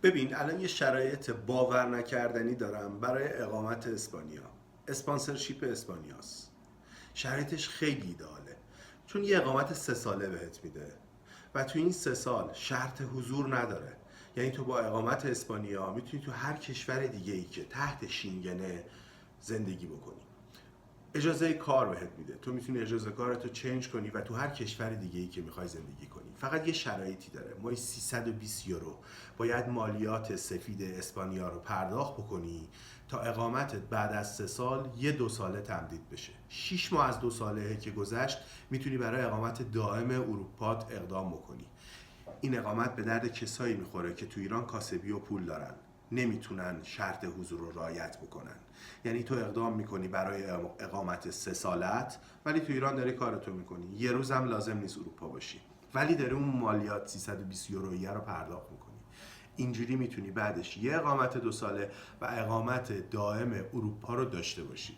ببین الان یه شرایط باور نکردنی دارم برای اقامت اسپانیا. اسپانسرشیپ اسپانیاست. شرایطش خیلی ایدئاله، چون یه اقامت 3 ساله بهت میده و تو این 3 سال شرط حضور نداره. یعنی تو با اقامت اسپانیا میتونی تو هر کشور دیگه ای که تحت شینگنه زندگی بکنی. اجازه کار بهت میده، تو میتونی اجازه کارتو چنج کنی و تو هر کشور دیگه ای که میخوای زندگی کنی. فقط یه شرایطی داره، ماهی 320 یورو باید مالیات سفید اسپانیا رو پرداخت بکنی تا اقامتت بعد از 3 سال 2 ساله تمدید بشه. 6 ماه از 2 ساله که گذشت میتونی برای اقامت دائم اروپات اقدام بکنی. این اقامت به درد کسایی میخوره که تو ایران کاسبی و پول دارن، نمیتونن شرط حضور رو رعایت بکنن. یعنی تو اقدام میکنی برای اقامت 3 سالت، ولی تو ایران داری کارتو میکنی، یه روزم لازم نیست اروپا باشی، ولی داری اون مالیات 320 یورویی رو پرداخت میکنی. اینجوری میتونی بعدش یه اقامت 2 ساله و اقامت دائم اروپا رو داشته باشی.